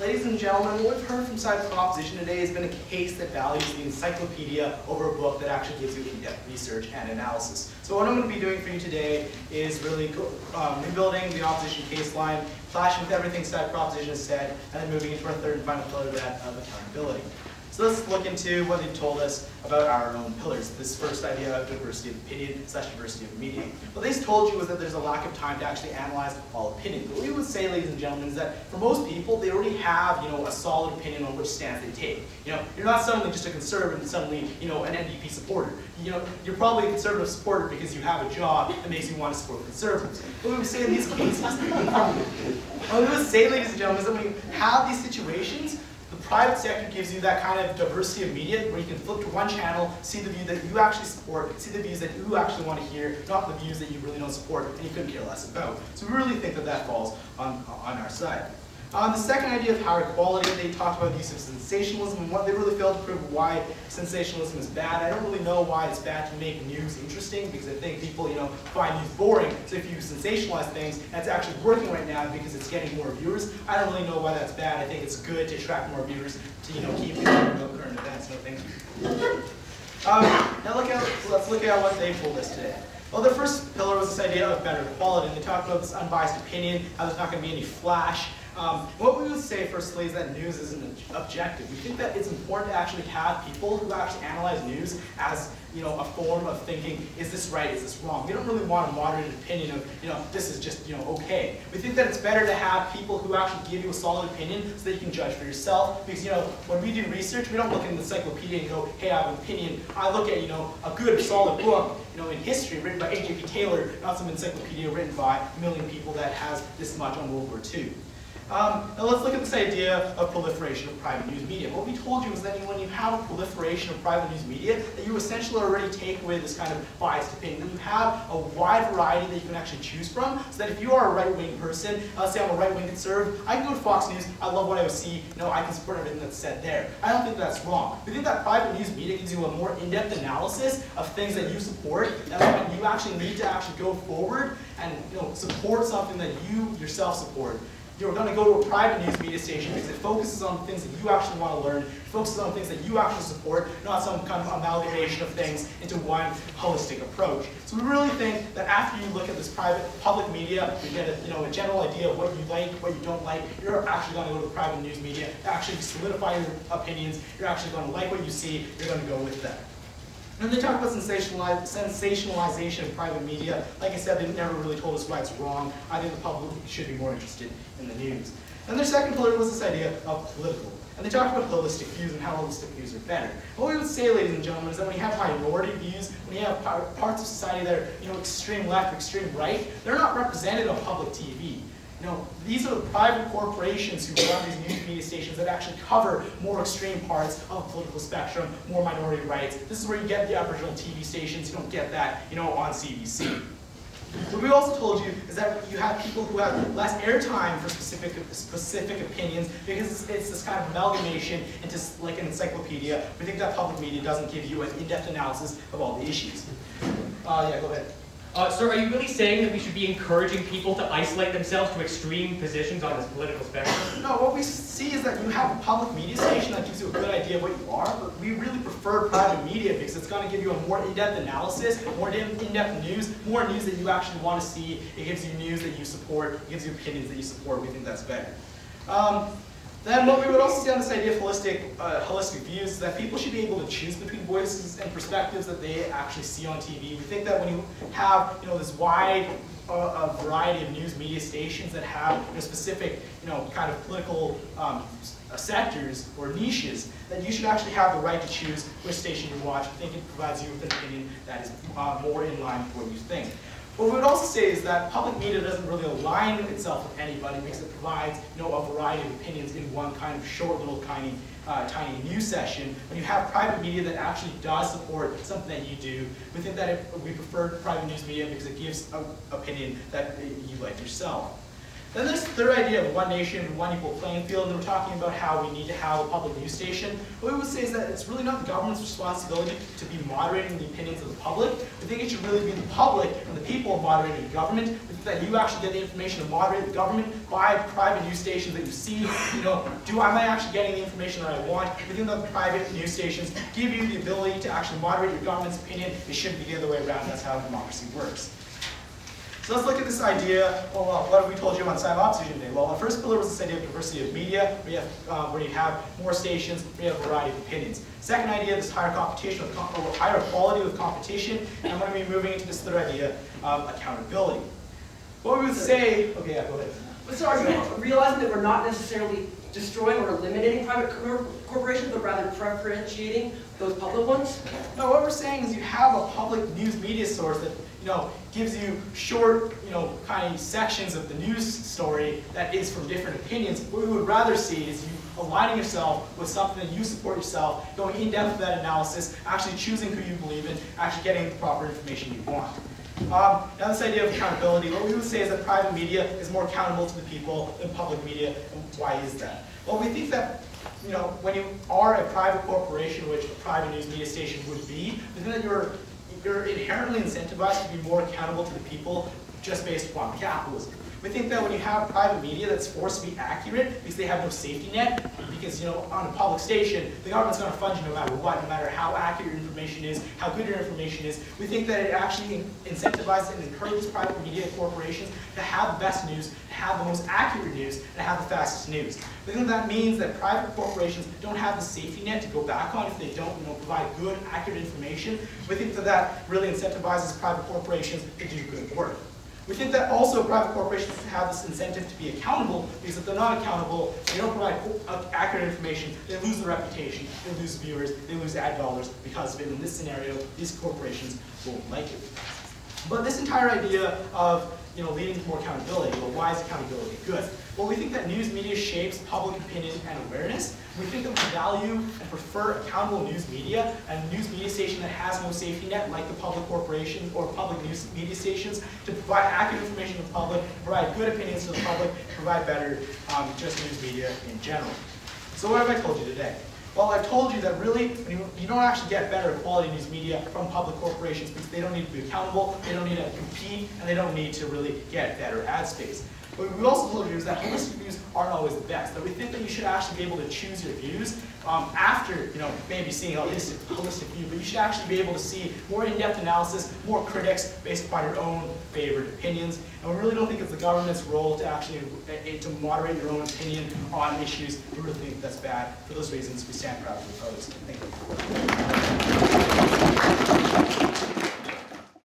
Ladies and gentlemen, what we've heard from side of proposition today has been a case that values the encyclopedia over a book that actually gives you in-depth research and analysis. So what I'm going to be doing for you today is really rebuilding the opposition case line, clashing with everything side of proposition has said, and then moving into our third and final pillar of that of accountability. So let's look into what they've told us about our own pillars. This first idea of diversity of opinion / diversity of media. What they told you was that there's a lack of time to actually analyze all opinions. What we would say, ladies and gentlemen, is that for most people, they already have, a solid opinion on which stance they take. You're not suddenly just a conservative and suddenly, an NDP supporter. You're probably a conservative supporter because you have a job that makes you want to support conservatives. What we would say in these cases, what we would say, ladies and gentlemen, is that when you have these situations, the private sector gives you that kind of diversity of media where you can flip to one channel, see the view that you actually support, see the views that you actually want to hear, not the views that you really don't support and you couldn't care less about. So we really think that that falls on our side. The second idea of higher quality, they talked about the use of sensationalism, and what they really failed to prove why sensationalism is bad. I don't really know why it's bad to make news interesting, because I think people, find news boring. So if you sensationalize things, that's actually working right now because it's getting more viewers. I don't really know why that's bad. I think it's good to attract more viewers to, keep talking about current events. No, thank you. Now let's look at what they told us today. Well, the first pillar was this idea of better quality, and they talked about this unbiased opinion, how there's not going to be any flash. What we would say, firstly, is that news isn't objective. We think that it's important to actually have people who actually analyze news as, a form of thinking, is this right, is this wrong? We don't really want a moderated opinion of, this is just, okay. We think that it's better to have people who actually give you a solid opinion so that you can judge for yourself. Because, when we do research, we don't look in the encyclopedia and go, hey, I have an opinion. I look at, a good, solid book, in history written by A.J.P. Taylor, not some encyclopedia written by a million people that has this much on World War II. Now let's look at this idea of proliferation of private news media. What we told you is that when you have a proliferation of private news media, that you essentially already take away this kind of biased opinion. That you have a wide variety that you can actually choose from, so that if you are a right-wing person, let's say I'm a right-wing conservative, I can go to Fox News, I love what I see, I can support everything that's said there. I don't think that's wrong. We think that private news media gives you a more in-depth analysis of things that you support, and when you actually need to actually go forward and support something that you yourself support. You're going to go to a private news media station because it focuses on things that you actually want to learn, it focuses on things that you actually support, not some kind of amalgamation of things into one holistic approach. So we really think that after you look at this public media, you get a general idea of what you like, what you don't like. You're actually going to go to the private news media, actually solidify your opinions. You're actually going to like what you see. You're going to go with that. And they talk about sensationalization of private media. Like I said, they never really told us why it's wrong. I think the public should be more interested in the news. And their second pillar was this idea of political. And they talked about holistic views and how holistic views are better. What we would say, ladies and gentlemen, is that when you have minority views, when you have parts of society that are extreme left or extreme right, they're not represented on public TV. These are the private corporations who run these news media stations that actually cover more extreme parts of the political spectrum, more minority rights. This is where you get the Aboriginal TV stations. You don't get that, on CBC. What we also told you is that you have people who have less airtime for specific opinions because it's this kind of amalgamation into like an encyclopedia. We think that public media doesn't give you an in-depth analysis of all the issues. Yeah, go ahead. So are you really saying that we should be encouraging people to isolate themselves to extreme positions on this political spectrum? No, what we see is that you have a public media station that gives you a good idea of what you are, but we really prefer private media because it's going to give you a more in-depth analysis, more in-depth news, more news that you actually want to see. It gives you news that you support, it gives you opinions that you support. We think that's better. Then what we would also see on this idea of holistic views is that people should be able to choose between voices and perspectives that they actually see on TV. We think that when you have this wide variety of news media stations that have specific kind of political sectors or niches, that you should actually have the right to choose which station you watch. I think it provides you with an opinion that is more in line with what you think. What we would also say is that public media doesn't really align itself with anybody because it provides a variety of opinions in one kind of short little tiny news session. When you have private media that actually does support something that you do, we think that we prefer private news media because it gives an opinion that you like yourself. Then there's the third idea of one nation, one equal playing field, and we're talking about how we need to have a public news station. What we would say is that it's really not the government's responsibility to be moderating the opinions of the public. We think it should really be the public and the people moderating the government. We think that you actually get the information to moderate the government by private news stations that you see. Am I actually getting the information that I want? We think that the private news stations give you the ability to actually moderate your government's opinion. It shouldn't be the other way around. That's how democracy works. So let's look at this idea. Well, what have we told you on Side Opposition Day? Well, the first pillar was this idea of diversity of media, where you have more stations, where you have a variety of opinions. Second idea, this higher competition, or higher quality with competition. And I'm going to be moving into this third idea of accountability. What we would say, okay, yeah, go ahead. So are you realizing that we're not necessarily destroying or eliminating private corporations, but rather differentiating those public ones? No, what we're saying is you have a public news media source that gives you short, kind of sections of the news story that is from different opinions. What we would rather see is you aligning yourself with something that you support yourself, going in depth with that analysis, actually choosing who you believe in, actually getting the proper information you want. Now this idea of accountability, what we would say is that private media is more accountable to the people than public media, and why is that? Well, we think that when you are a private corporation, which a private news media station would be, we think that you're inherently incentivized to be more accountable to the people just based upon capitalism. We think that when you have private media that's forced to be accurate because they have no safety net, because on a public station, the government's going to fund you no matter what, no matter how accurate your information is, how good your information is. We think that it actually incentivizes and encourages private media corporations to have the best news, to have the most accurate news, and to have the fastest news. We think that means that private corporations don't have the safety net to go back on if they don't provide good, accurate information. We think that that really incentivizes private corporations to do good work. We think that also private corporations have this incentive to be accountable, because if they're not accountable, they don't provide accurate information, they lose their reputation, they lose viewers, they lose ad dollars because of it. In this scenario, these corporations won't like it. But this entire idea of leading to more accountability, well, why is accountability good? Well, we think that news media shapes public opinion and awareness. We think that we value and prefer accountable news media, and a news media station that has no safety net, like the public corporation or public news media stations, to provide accurate information to the public, provide good opinions to the public, provide better just news media in general. So what have I told you today? Well, I've told you that really, you don't actually get better quality news media from public corporations because they don't need to be accountable, they don't need to compete, and they don't need to really get better ad space. What we also told you is that holistic views aren't always the best. That we think that you should actually be able to choose your views after maybe seeing a holistic view, but you should actually be able to see more in-depth analysis, more critics based upon your own favorite opinions. And we really don't think it's the government's role to actually to moderate your own opinion on issues. We really think that's bad. For those reasons, we stand proud to oppose. Thank you.